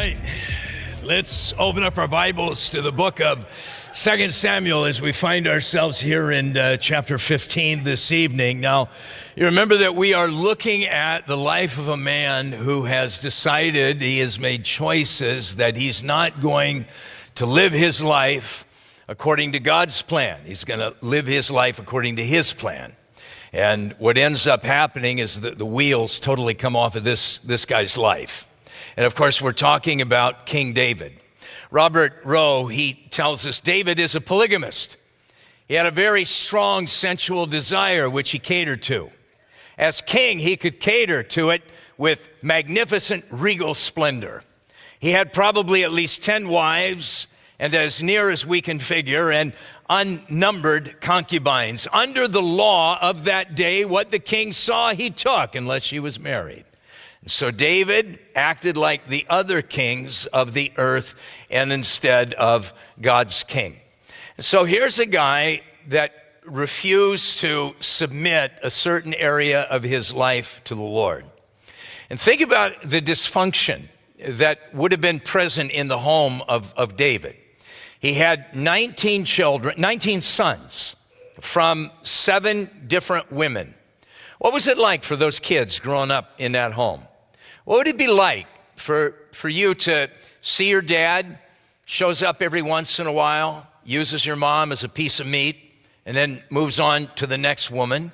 right, let's open up our Bibles to the book of 2 Samuel as we find ourselves here in chapter 15 this evening. Now, you remember that we are looking at the life of a man who has decided, he has made choices that he's not going to live his life according to God's plan. He's going to live his life according to his plan. And what ends up happening is that the wheels totally come off of this guy's life. And of course, we're talking about King David. Robert Rowe, he tells us David is a polygamist. He had a very strong sensual desire, which he catered to. As king, he could cater to it with magnificent regal splendor. He had probably at least 10 wives, and as near as we can figure, and unnumbered concubines. Under the law of that day, what the king saw, he took, unless she was married. So David acted like the other kings of the earth and instead of God's king. So here's a guy that refused to submit a certain area of his life to the Lord. And think about the dysfunction that would have been present in the home of David. He had 19 sons from 7 different women. What was it like for those kids growing up in that home? What would it be like for you to see your dad shows up every once in a while, uses your mom as a piece of meat, and then moves on to the next woman?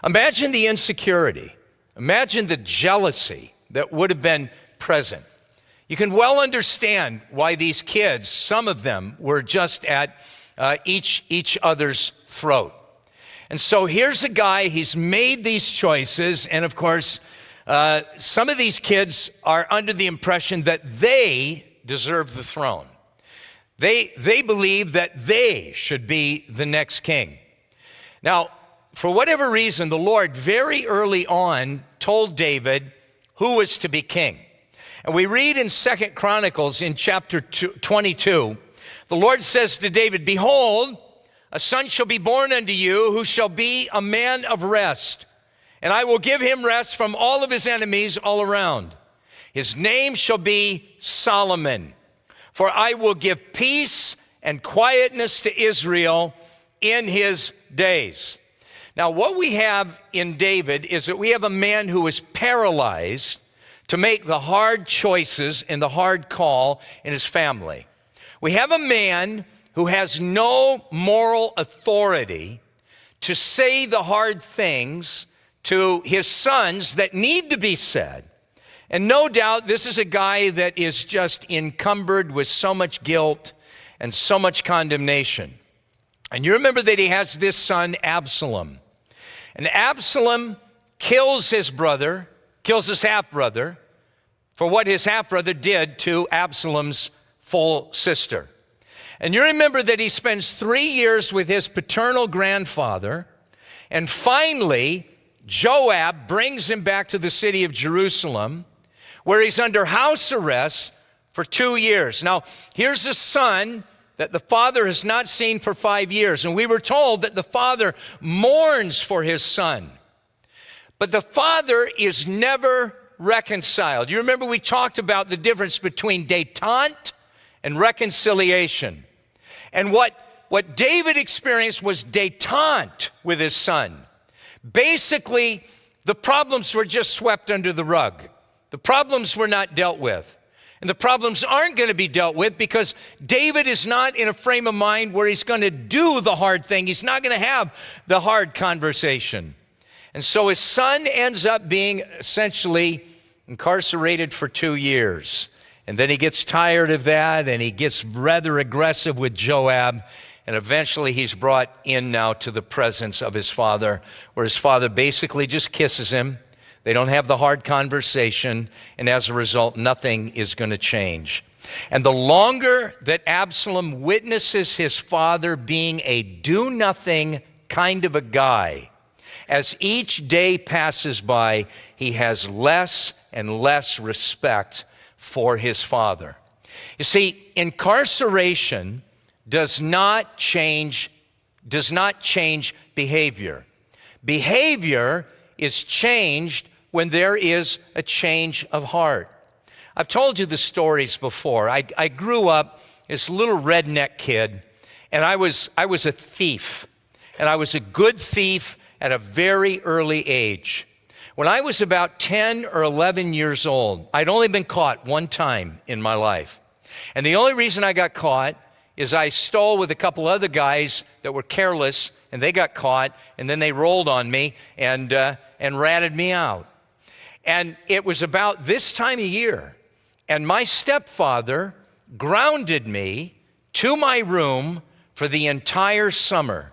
Imagine the insecurity. Imagine the jealousy that would have been present. You can well understand why these kids, some of them, were just at each other's throat. And so here's a guy, he's made these choices, and of course, some of these kids are under the impression that they deserve the throne. They believe that they should be the next king. Now, for whatever reason, the Lord very early on told David who was to be king. And we read in 2 Chronicles in chapter 22, the Lord says to David, "Behold, a son shall be born unto you who shall be a man of rest. And I will give him rest from all of his enemies all around. His name shall be Solomon. For I will give peace and quietness to Israel in his days." Now, what we have in David is that we have a man who is paralyzed to make the hard choices and the hard call in his family. We have a man who has no moral authority to say the hard things to his sons that need to be said. And no doubt this is a guy that is just encumbered with so much guilt and so much condemnation. And you remember that he has this son, Absalom. And Absalom kills his half-brother, for what his half-brother did to Absalom's full sister. And you remember that he spends 3 years with his paternal grandfather, and finally, Joab brings him back to the city of Jerusalem, where he's under house arrest for 2 years. Now, here's a son that the father has not seen for 5 years, and we were told that the father mourns for his son. But the father is never reconciled. You remember we talked about the difference between détente and reconciliation. And what David experienced was détente with his son. Basically, the problems were just swept under the rug. The problems were not dealt with. And the problems aren't going to be dealt with because David is not in a frame of mind where he's going to do the hard thing. He's not going to have the hard conversation. And so his son ends up being essentially incarcerated for 2 years. And then he gets tired of that and he gets rather aggressive with Joab. And eventually he's brought in now to the presence of his father, where his father basically just kisses him. They don't have the hard conversation, and as a result, nothing is going to change. And the longer that Absalom witnesses his father being a do-nothing kind of a guy, as each day passes by, he has less and less respect for his father. You see, incarceration does not change behavior. Behavior is changed when there is a change of heart. I've told you the stories before. I grew up as a little redneck kid, and I was a thief, and I was a good thief at a very early age. When I was about 10 or 11 years old, I'd only been caught one time in my life. And the only reason I got caught is I stole with a couple other guys that were careless, and they got caught, and then they rolled on me and ratted me out. And it was about this time of year, and my stepfather grounded me to my room for the entire summer.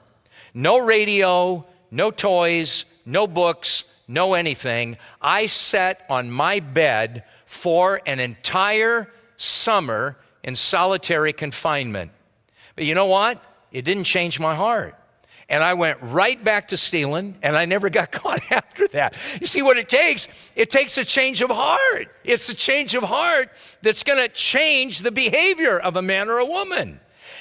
No radio, no toys, no books, no anything. I sat on my bed for an entire summer in solitary confinement. But you know what? It didn't change my heart. And I went right back to stealing, and I never got caught after that. You see what it takes? It takes a change of heart. It's a change of heart that's going to change the behavior of a man or a woman.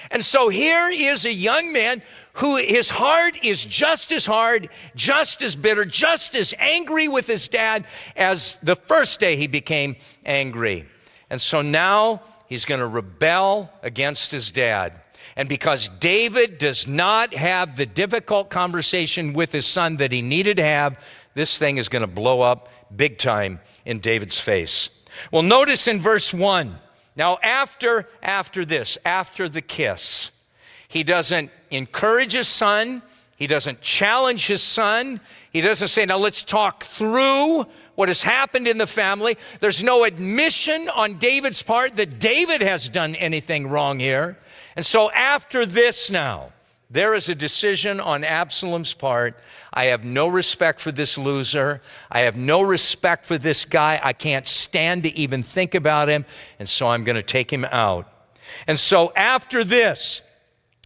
And so here is a young man who his heart is just as hard, just as bitter, just as angry with his dad as the first day he became angry. And so now he's going to rebel against his dad. And because David does not have the difficult conversation with his son that he needed to have, this thing is going to blow up big time in David's face. Well, notice in verse 1, now after the kiss, he doesn't encourage his son, he doesn't challenge his son, he doesn't say, now let's talk through what has happened in the family. There's no admission on David's part that David has done anything wrong here. And so after this now, there is a decision on Absalom's part. I have no respect for this loser. I have no respect for this guy. I can't stand to even think about him. And so I'm going to take him out. And so after this,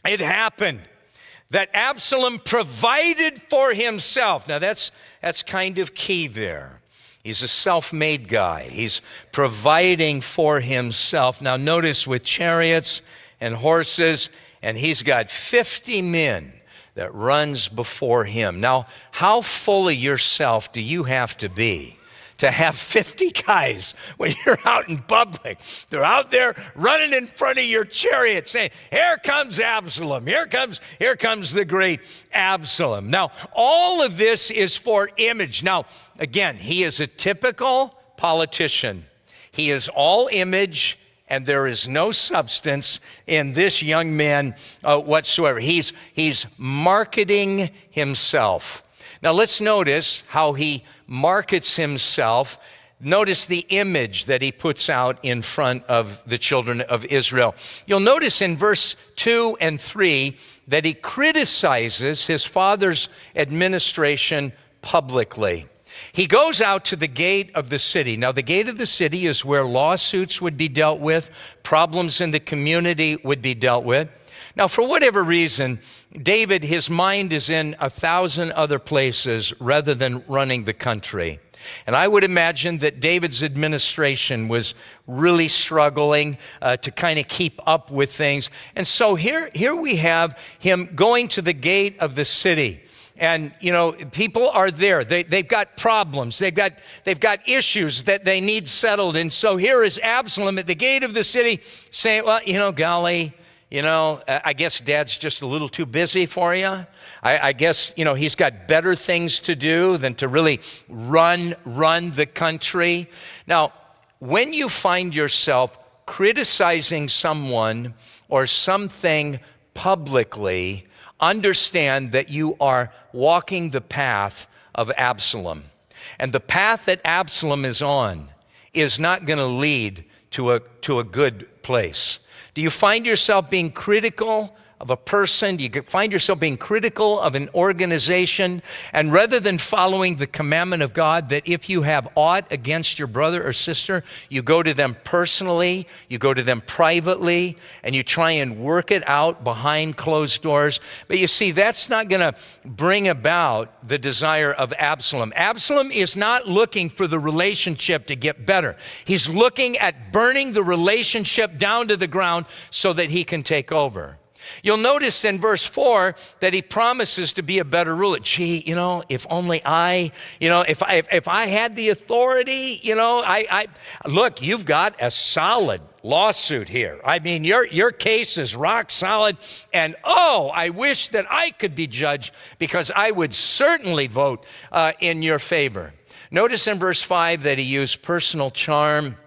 it happened that Absalom provided for himself. Now that's kind of key there. He's a self-made guy. He's providing for himself. Now notice with chariots and horses, and he's got 50 men that runs before him. Now, how full of yourself do you have to be to have 50 guys when you're out in public? They're out there running in front of your chariot saying, here comes Absalom, here comes the great Absalom. Now, all of this is for image. Now, again, he is a typical politician. He is all image, and there is no substance in this young man whatsoever. He's marketing himself. Now let's notice how he markets himself. Notice the image that he puts out in front of the children of Israel. You'll notice in verse 2 and 3 that he criticizes his father's administration publicly. He goes out to the gate of the city. Now, the gate of the city is where lawsuits would be dealt with, problems in the community would be dealt with. Now, for whatever reason, David, his mind is in 1,000 other places rather than running the country. And I would imagine that David's administration was really struggling to kind of keep up with things. And so here we have him going to the gate of the city. And, you know, people are there. They've got problems. They've got issues that they need settled. And so here is Absalom at the gate of the city saying, well, you know, golly, you know, I guess Dad's just a little too busy for you. I guess, you know, he's got better things to do than to really run the country. Now, when you find yourself criticizing someone or something publicly, understand that you are walking the path of Absalom. And the path that Absalom is on is not going to lead to a good place. Do you find yourself being critical of a person? Do you find yourself being critical of an organization? And rather than following the commandment of God that if you have aught against your brother or sister, you go to them personally, you go to them privately, and you try and work it out behind closed doors. But you see, that's not going to bring about the desire of Absalom. Absalom is not looking for the relationship to get better. He's looking at burning the relationship down to the ground so that he can take over. You'll notice in verse 4 that he promises to be a better ruler. Gee, if only if I had the authority, look, you've got a solid lawsuit here. I mean, your case is rock solid, and I wish that I could be judge, because I would certainly vote in your favor. Notice in verse 5 that he used personal charm.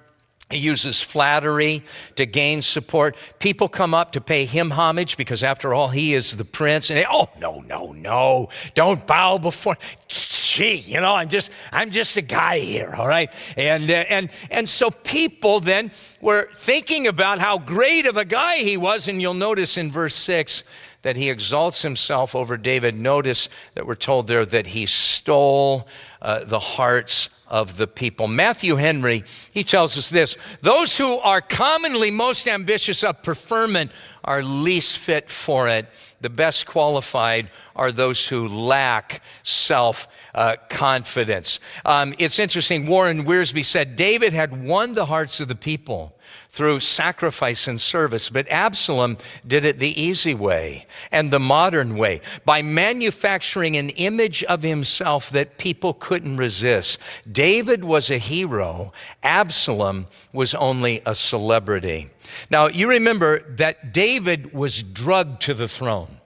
He uses flattery to gain support. People come up to pay him homage because, after all, he is the prince. And no, don't bow before. Gee, I'm just a guy here, all right? And so people then were thinking about how great of a guy he was. And you'll notice in verse 6 that he exalts himself over David. Notice that we're told there that he stole the hearts of the people. Matthew Henry, he tells us this: those who are commonly most ambitious of preferment are least fit for it. The best qualified are those who lack self-confidence. It's interesting, Warren Wiersbe said David had won the hearts of the people through sacrifice and service, but Absalom did it the easy way and the modern way, by manufacturing an image of himself that people couldn't resist. David was a hero. Absalom was only a celebrity. Now, you remember that David was drugged to the throne.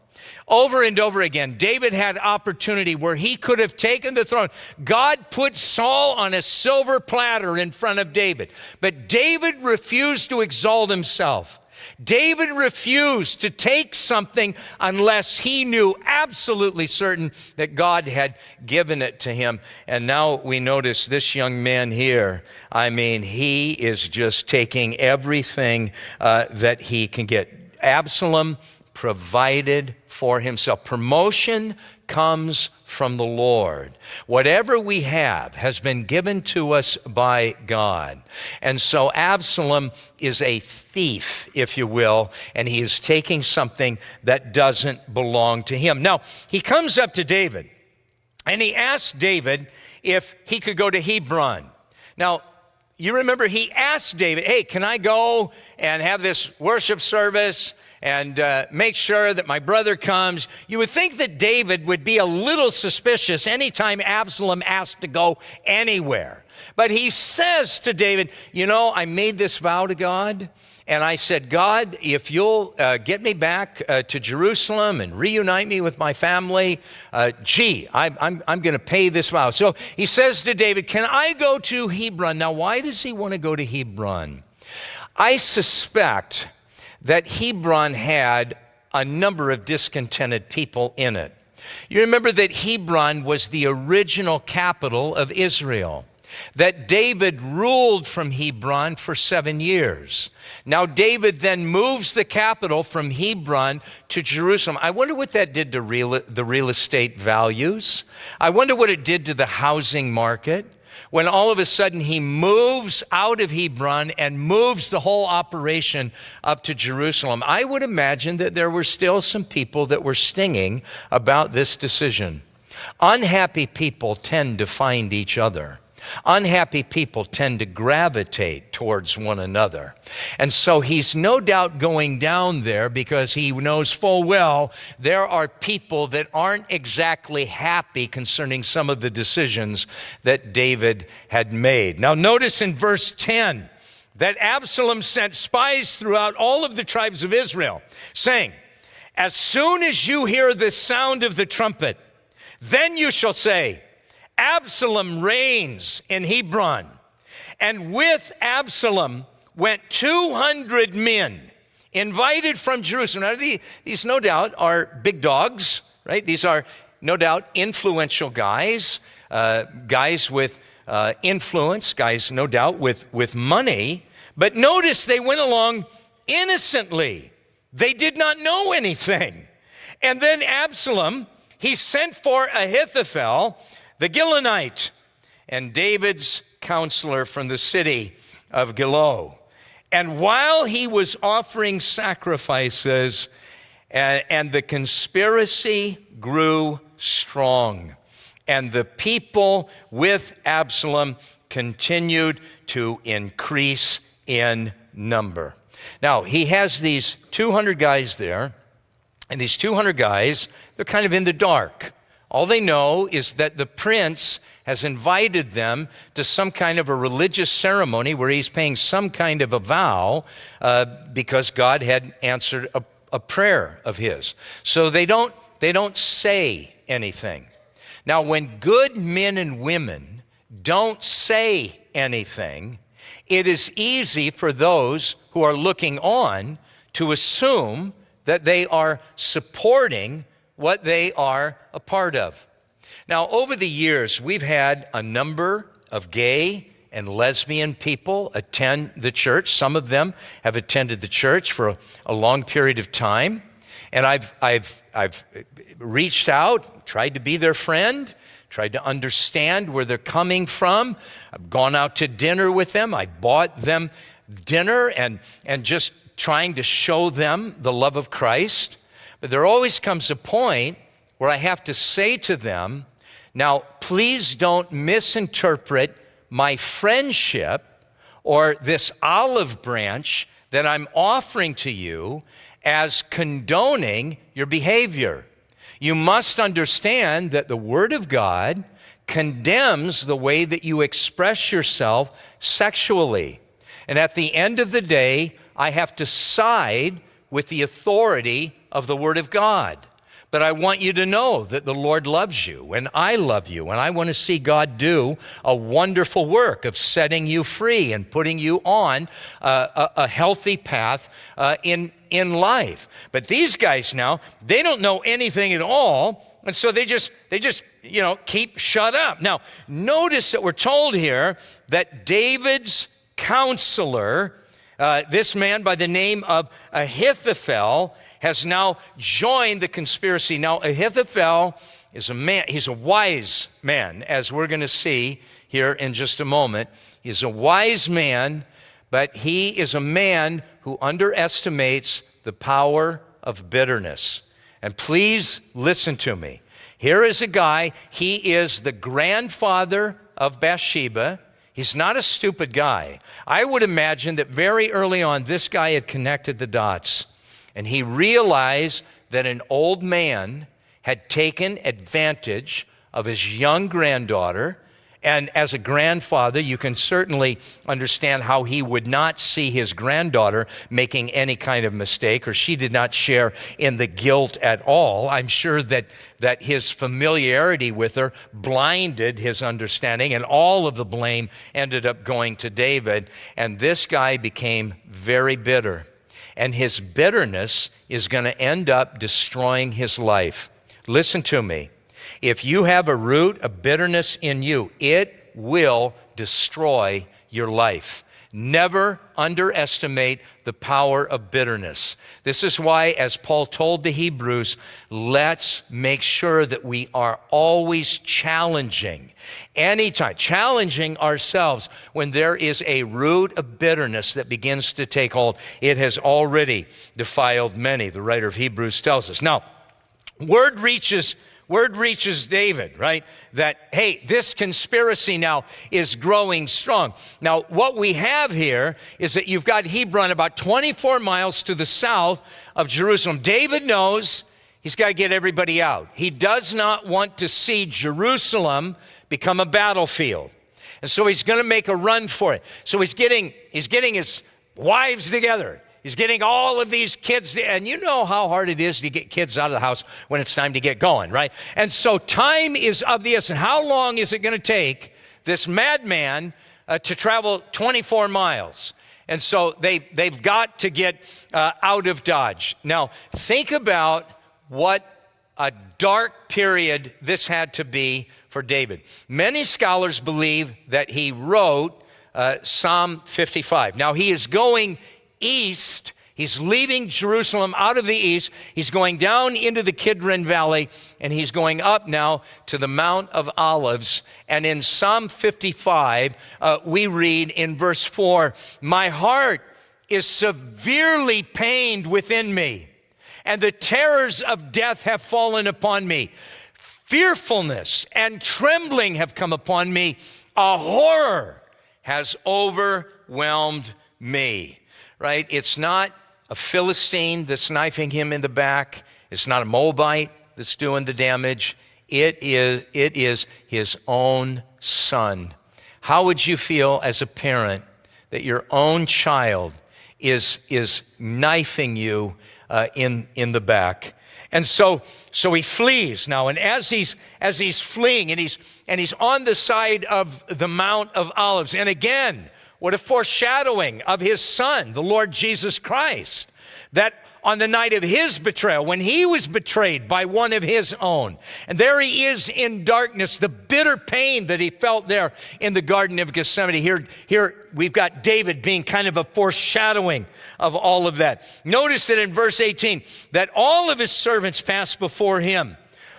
Over and over again, David had opportunity where he could have taken the throne. God put Saul on a silver platter in front of David, but David refused to exalt himself. David refused to take something unless he knew absolutely certain that God had given it to him. And now we notice this young man here. I mean, he is just taking everything that he can get. Absalom provided for himself. Promotion comes from the Lord. Whatever we have has been given to us by God. And so Absalom is a thief, if you will, and he is taking something that doesn't belong to him. Now, he comes up to David, and he asks David if he could go to Hebron. Now, you remember he asked David, hey, can I go and have this worship service and make sure that my brother comes? You would think that David would be a little suspicious anytime Absalom asked to go anywhere. But he says to David, I made this vow to God, and I said, God, if you'll get me back to Jerusalem and reunite me with my family, I'm going to pay this vow. So he says to David, can I go to Hebron? Now, why does he want to go to Hebron? I suspect that Hebron had a number of discontented people in it. You remember that Hebron was the original capital of Israel, that David ruled from Hebron for 7 years. Now David then moves the capital from Hebron to Jerusalem. I wonder what that did to the real estate values. I wonder what it did to the housing market, when all of a sudden he moves out of Hebron and moves the whole operation up to Jerusalem. I would imagine that there were still some people that were stinging about this decision. Unhappy people tend to find each other. Unhappy people tend to gravitate towards one another. And so he's no doubt going down there because he knows full well there are people that aren't exactly happy concerning some of the decisions that David had made. Now notice in verse 10 that Absalom sent spies throughout all of the tribes of Israel, saying, as soon as you hear the sound of the trumpet, then you shall say, Absalom reigns in Hebron. And with Absalom went 200 men invited from Jerusalem. Now, these no doubt are big dogs, right? These are no doubt influential guys, guys with influence, guys no doubt with money. But notice they went along innocently. They did not know anything. And then Absalom, he sent for Ahithophel, the Gilonite, and David's counselor from the city of Gilo. And while he was offering sacrifices, and the conspiracy grew strong, and the people with Absalom continued to increase in number. Now, he has these 200 guys there, And these 200 guys, they're kind of in the dark. All they know is that the prince has invited them to some kind of a religious ceremony where he's paying some kind of a vow because God had answered a prayer of his. So they don't say anything. Now, when good men and women don't say anything, it is easy for those who are looking on to assume that they are supporting what they are a part of. Now, over the years, we've had a number of gay and lesbian people attend the church. Some of them have attended the church for a long period of time. And I've reached out, tried to be their friend, tried to understand where they're coming from. I've gone out to dinner with them. I bought them dinner and just trying to show them the love of Christ. But there always comes a point where I have to say to them, now, please don't misinterpret my friendship or this olive branch that I'm offering to you as condoning your behavior. You must understand that the Word of God condemns the way that you express yourself sexually. And at the end of the day, I have to side with the authority of the Word of God. But I want you to know that the Lord loves you, and I love you, and I want to see God do a wonderful work of setting you free and putting you on a healthy path in life. But these guys now, they don't know anything at all, and so they just keep shut up. Now, notice that we're told here that David's counselor, this man by the name of Ahithophel, has now joined the conspiracy. Now, Ahithophel is a man, he's a wise man, as we're going to see here in just a moment. He's a wise man, but he is a man who underestimates the power of bitterness. And please listen to me. Here is a guy, he is the grandfather of Bathsheba. He's not a stupid guy. I would imagine that very early on, this guy had connected the dots. And he realized that an old man had taken advantage of his young granddaughter. And as a grandfather, you can certainly understand how he would not see his granddaughter making any kind of mistake, or she did not share in the guilt at all. I'm sure that his familiarity with her blinded his understanding, and all of the blame ended up going to David. And this guy became very bitter. And his bitterness is going to end up destroying his life. Listen to me. If you have a root of bitterness in you, it will destroy your life. Never underestimate the power of bitterness. This is why, as Paul told the Hebrews, let's make sure that we are always challenging ourselves when there is a root of bitterness that begins to take hold. It has already defiled many, the writer of Hebrews tells us. Now, word reaches David, right? That, hey, this conspiracy now is growing strong. Now, what we have here is that you've got Hebron about 24 miles to the south of Jerusalem. David knows he's got to get everybody out. He does not want to see Jerusalem become a battlefield. And so he's going to make a run for it. So he's getting his wives together. He's getting all of these kids, and you know how hard it is to get kids out of the house when it's time to get going, right? And so time is of the essence. How long is it going to take this madman to travel 24 miles? And so they've got to get out of Dodge. Now, think about what a dark period this had to be for David. Many scholars believe that he wrote Psalm 55. Now, he is going east. He's leaving Jerusalem out of the east. He's going down into the Kidron Valley, and he's going up now to the Mount of Olives. And in Psalm 55, we read in verse 4, "My heart is severely pained within me, and the terrors of death have fallen upon me. Fearfulness and trembling have come upon me. A horror has overwhelmed me." Right? It's not a Philistine that's knifing him in the back. It's not a Moabite that's doing the damage. It is his own son. How would you feel as a parent that your own child is knifing you in the back? And so he flees now, and as he's fleeing, and he's on the side of the Mount of Olives, and again, what a foreshadowing of his son, the Lord Jesus Christ, that on the night of his betrayal, when he was betrayed by one of his own, and there he is in darkness, the bitter pain that he felt there in the Garden of Gethsemane. Here we've got David being kind of a foreshadowing of all of that. Notice that in verse 18, that all of his servants passed before him,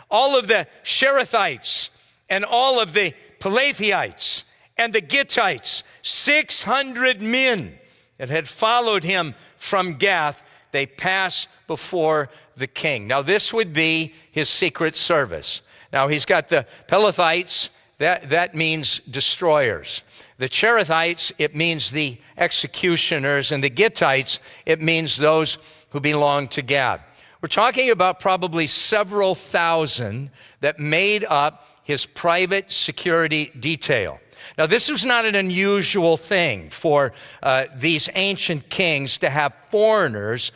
all of the Sherethites and all of the Pelethites and the Gittites, 600 men that had followed him from Gath, they pass before the king. Now, this would be his secret service. Now, he's got the Pelethites, that means destroyers. The Cherethites, it means the executioners. And the Gittites, it means those who belong to Gath. We're talking about probably several thousand that made up his private security detail. Now, this was not an unusual thing for these ancient kings to have foreigners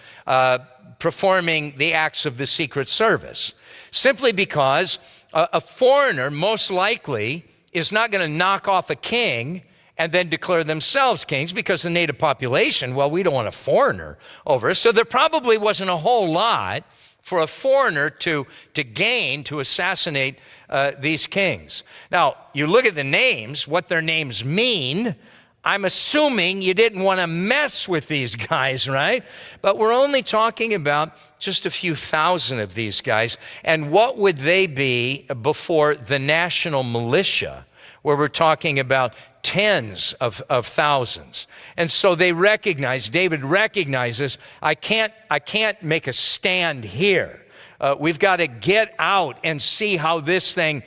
performing the acts of the Secret Service, simply because a foreigner most likely is not going to knock off a king and then declare themselves kings, because the native population, well, we don't want a foreigner over us. So there probably wasn't a whole lot for a foreigner to gain to assassinate these kings. Now, you look at the names, what their names mean. I'm assuming you didn't want to mess with these guys, right? But we're only talking about just a few thousand of these guys. And what would they be before the national militia, where we're talking about tens of thousands? And so they recognize, David recognizes, I can't make a stand here. We've got to get out and see how this thing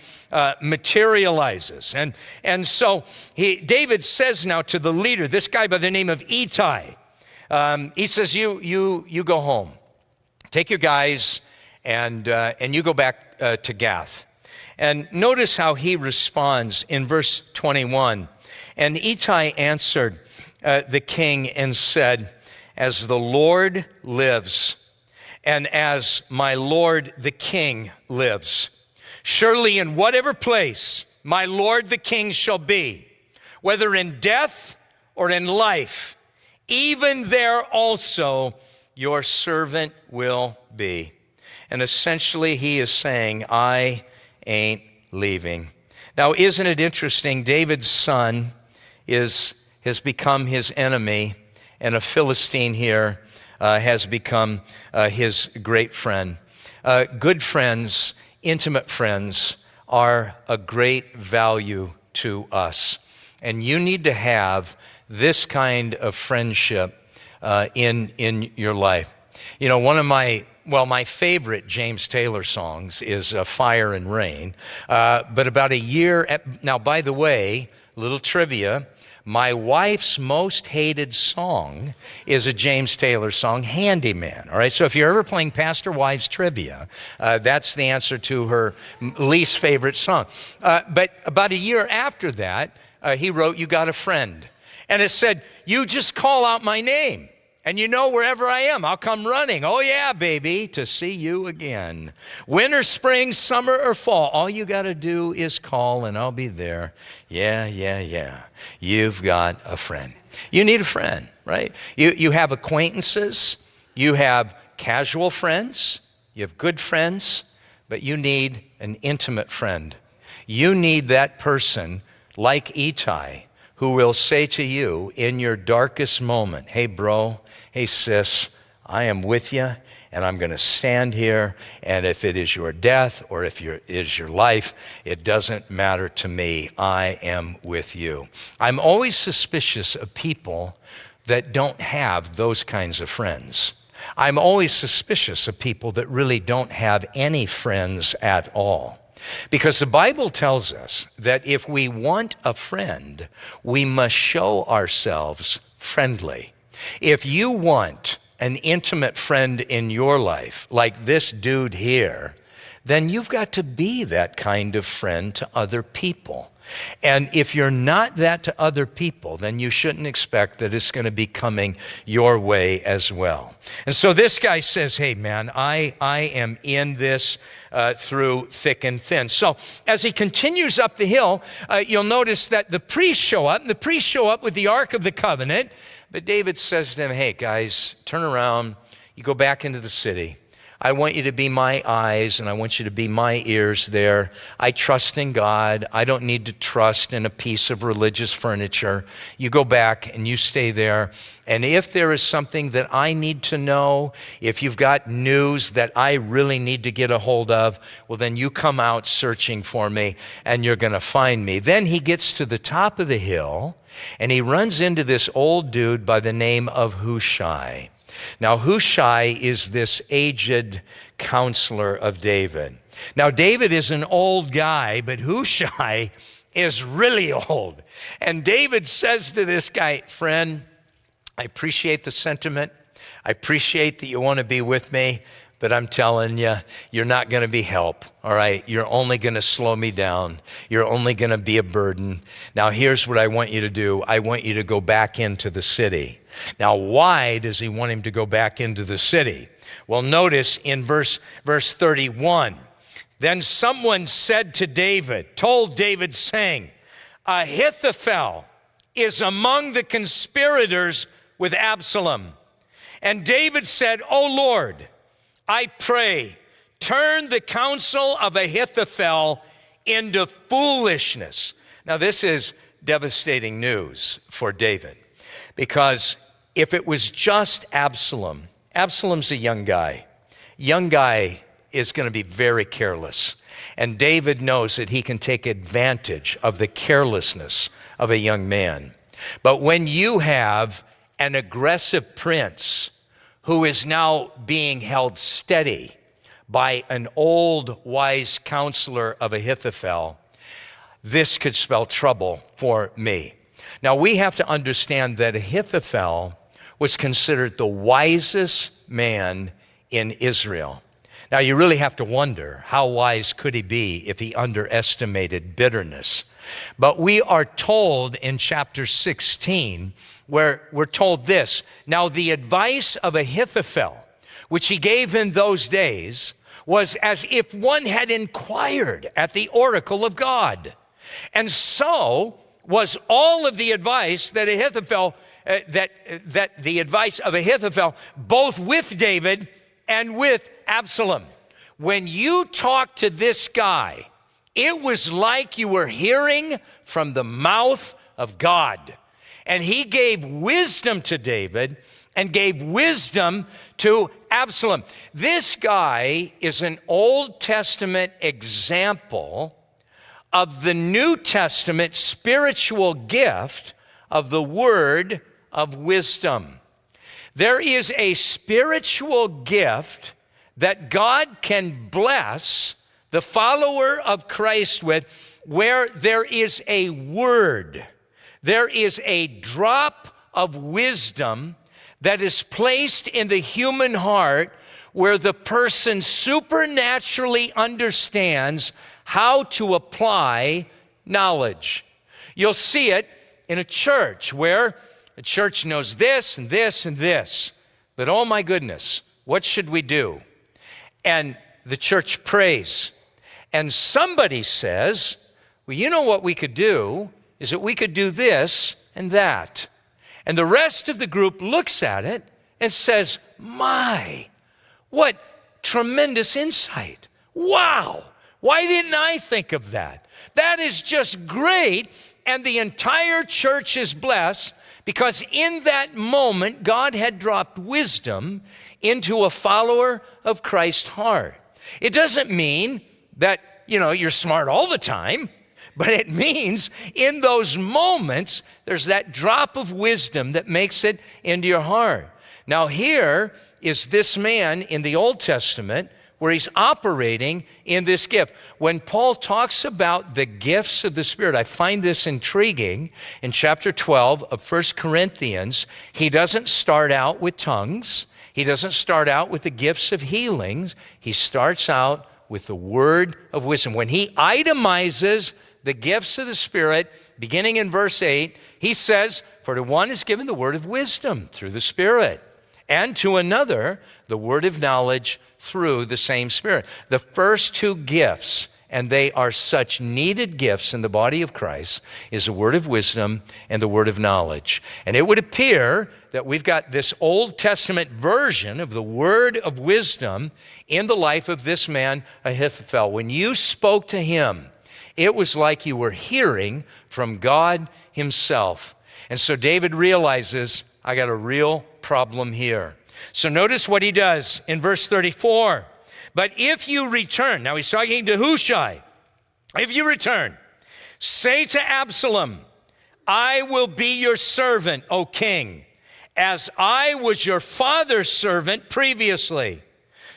materializes. And so David says now to the leader, this guy by the name of Ittai, he says, you go home. Take your guys and you go back to Gath. And notice how he responds in verse 21. And Ittai answered the king and said, as the Lord lives, and as my lord the king lives, surely in whatever place my lord the king shall be, whether in death or in life, even there also your servant will be. And essentially he is saying, I ain't leaving. Now, isn't it interesting? David's son has become his enemy, and a Philistine here has become his great friend. Good friends, intimate friends, are a great value to us. And you need to have this kind of friendship in your life. You know, one of my favorite James Taylor songs is Fire and Rain. But about a year, now by the way, little trivia, my wife's most hated song is a James Taylor song, Handyman. All right, so if you're ever playing Pastor Wives Trivia, that's the answer to her least favorite song. But about a year after that, he wrote, You Got a Friend. And it said, you just call out my name. And you know, wherever I am, I'll come running. Oh yeah, baby, to see you again. Winter, spring, summer, or fall, all you got to do is call and I'll be there. Yeah. You've got a friend. You need a friend, right? You have acquaintances. You have casual friends. You have good friends. But you need an intimate friend. You need that person like Ittai, who will say to you in your darkest moment, hey bro, hey sis, I am with you and I'm going to stand here, and if it is your death or if it is your life, it doesn't matter to me. I am with you. I'm always suspicious of people that don't have those kinds of friends. I'm always suspicious of people that really don't have any friends at all. Because the Bible tells us that if we want a friend, we must show ourselves friendly. If you want an intimate friend in your life, like this dude here, then you've got to be that kind of friend to other people. And if you're not that to other people, then you shouldn't expect that it's going to be coming your way as well. And so this guy says, hey man, I am in this through thick and thin. So as he continues up the hill, you'll notice that the priests show up, and the priests show up with the Ark of the Covenant. But David says to them, hey guys, turn around, you go back into the city. I want you to be my eyes, and I want you to be my ears there. I trust in God. I don't need to trust in a piece of religious furniture. You go back and you stay there. And if there is something that I need to know, if you've got news that I really need to get a hold of, well, then you come out searching for me, and you're going to find me. Then he gets to the top of the hill, and he runs into this old dude by the name of Hushai. Now, Hushai is this aged counselor of David. Now, David is an old guy, but Hushai is really old. And David says to this guy, friend, I appreciate the sentiment. I appreciate that you want to be with me, but I'm telling you, you're not going to be help, all right? You're only going to slow me down. You're only going to be a burden. Now, here's what I want you to do. I want you to go back into the city. Now, why does he want him to go back into the city? Well, notice in verse 31, then someone said to David, told David, saying, Ahithophel is among the conspirators with Absalom. And David said, O Lord, I pray, turn the counsel of Ahithophel into foolishness. Now, this is devastating news for David, because if it was just Absalom, Absalom's a young guy. Young guy is going to be very careless. And David knows that he can take advantage of the carelessness of a young man. But when you have an aggressive prince who is now being held steady by an old wise counselor of Ahithophel, this could spell trouble for me. Now, we have to understand that Ahithophel was considered the wisest man in Israel. Now, you really have to wonder, how wise could he be if he underestimated bitterness? But we are told in chapter 16, where we're told this, now the advice of Ahithophel, which he gave in those days, was as if one had inquired at the oracle of God. And so was all of the advice that Ahithophel, that the advice of Ahithophel, both with David and with Absalom. When you talk to this guy, it was like you were hearing from the mouth of God. And he gave wisdom to David and gave wisdom to Absalom. This guy is an Old Testament example of the New Testament spiritual gift of the word of wisdom. There is a spiritual gift that God can bless the follower of Christ with, where there is a word, there is a drop of wisdom that is placed in the human heart, where the person supernaturally understands how to apply knowledge. You'll see it in a church where a church knows this and this and this, but oh my goodness, what should we do? And the church prays, and somebody says, well, you know what we could do is that we could do this and that. And the rest of the group looks at it and says, my, what tremendous insight. Wow, why didn't I think of that? That is just great. And the entire church is blessed because in that moment, God had dropped wisdom into a follower of Christ's heart. It doesn't mean that, you're smart all the time, but it means in those moments, there's that drop of wisdom that makes it into your heart. Now here is this man in the Old Testament where he's operating in this gift. When Paul talks about the gifts of the Spirit, I find this intriguing. In chapter 12 of 1 Corinthians, he doesn't start out with tongues. He doesn't start out with the gifts of healings. He starts out with the word of wisdom. When he itemizes the gifts of the Spirit, beginning in verse 8, he says, "For to one is given the word of wisdom through the Spirit, and to another the word of knowledge through the same Spirit." The first two gifts, and they are such needed gifts in the body of Christ, is the word of wisdom and the word of knowledge. And it would appear that we've got this Old Testament version of the word of wisdom in the life of this man, Ahithophel. When you spoke to him, it was like you were hearing from God himself. And so David realizes, I got a real problem here. So notice what he does in verse 34. "But if you return," now he's talking to Hushai, "if you return, say to Absalom, I will be your servant, O king, as I was your father's servant previously.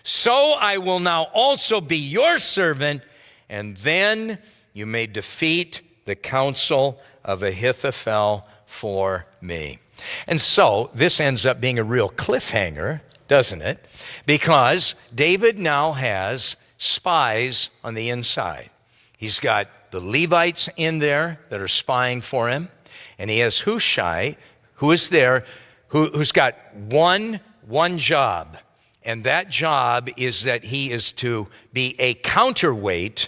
So I will now also be your servant, and then you may defeat the counsel of Ahithophel for me." And so this ends up being a real cliffhanger, doesn't it? Because David now has spies on the inside. He's got the Levites in there that are spying for him, and he has Hushai, who is there, who's got one job, and that job is that he is to be a counterweight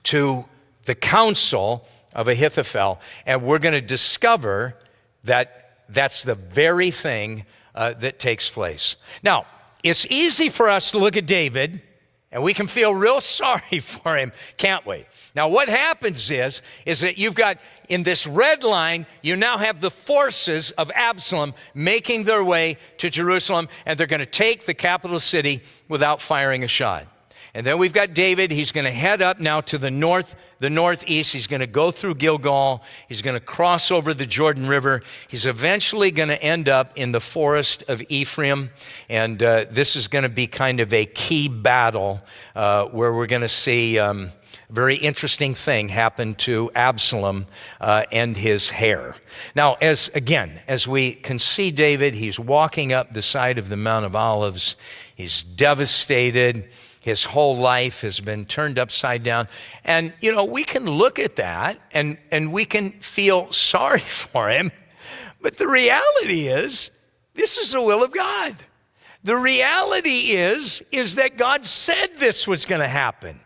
to the counsel of Ahithophel, and we're going to discover that that's the very thing that takes place. Now, it's easy for us to look at David, and we can feel real sorry for him, can't we? Now, what happens is that you've got, in this red line, you now have the forces of Absalom making their way to Jerusalem, and they're going to take the capital city without firing a shot. And then we've got David. He's going to head up now to the northeast. He's going to go through Gilgal. He's going to cross over the Jordan River. He's eventually going to end up in the forest of Ephraim. And this is going to be kind of a key battle where we're going to see a very interesting thing happen to Absalom and his hair. Now, as we can see David, he's walking up the side of the Mount of Olives. He's devastated. His whole life has been turned upside down. And, we can look at that and we can feel sorry for him. But the reality is, this is the will of God. The reality is that God said this was going to happen.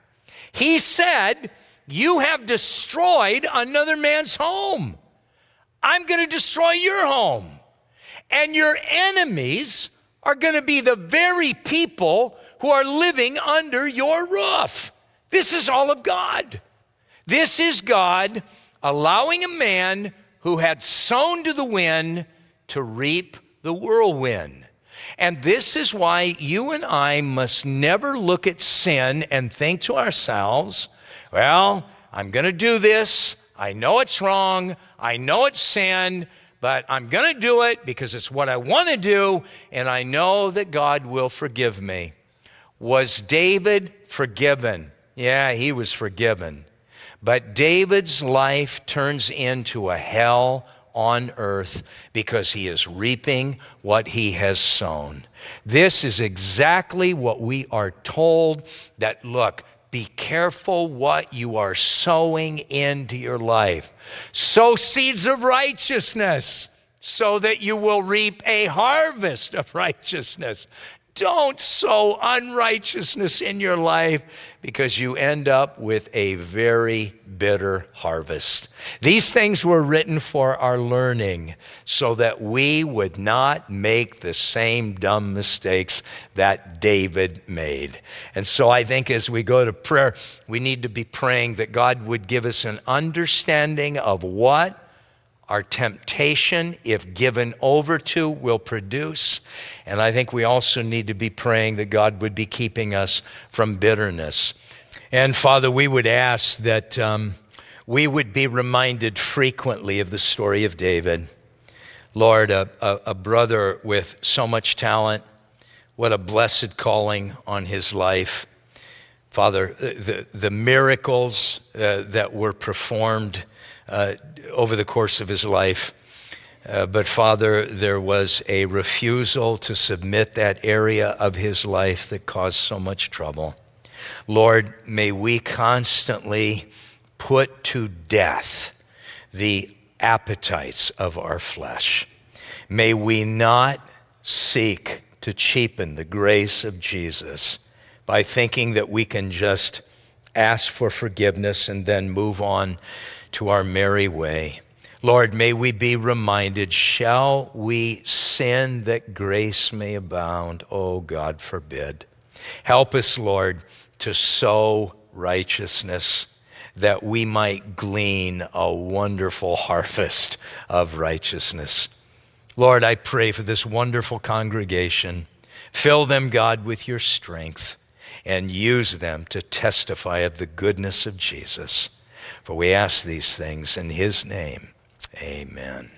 He said, you have destroyed another man's home. I'm going to destroy your home. And your enemies are going to be the very people who are living under your roof. This is all of God. This is God allowing a man who had sown to the wind to reap the whirlwind. And this is why you and I must never look at sin and think to ourselves, well, I'm going to do this. I know it's wrong. I know it's sin, but I'm going to do it because it's what I want to do, and I know that God will forgive me. Was David forgiven? Yeah, he was forgiven. But David's life turns into a hell on earth because he is reaping what he has sown. This is exactly what we are told, that look, be careful what you are sowing into your life. Sow seeds of righteousness so that you will reap a harvest of righteousness. Don't sow unrighteousness in your life because you end up with a very bitter harvest. These things were written for our learning so that we would not make the same dumb mistakes that David made. And so I think as we go to prayer, we need to be praying that God would give us an understanding of what our temptation, if given over to, will produce. And I think we also need to be praying that God would be keeping us from bitterness. And Father, we would ask that we would be reminded frequently of the story of David. Lord, a brother with so much talent, what a blessed calling on his life. Father, the miracles that were performed over the course of his life, but Father, there was a refusal to submit that area of his life that caused so much trouble. Lord, may we constantly put to death the appetites of our flesh. May we not seek to cheapen the grace of Jesus by thinking that we can just ask for forgiveness and then move on to our merry way. Lord, may we be reminded, shall we sin that grace may abound? Oh, God forbid. Help us, Lord, to sow righteousness that we might glean a wonderful harvest of righteousness. Lord, I pray for this wonderful congregation. Fill them, God, with your strength and use them to testify of the goodness of Jesus. For we ask these things in his name. Amen.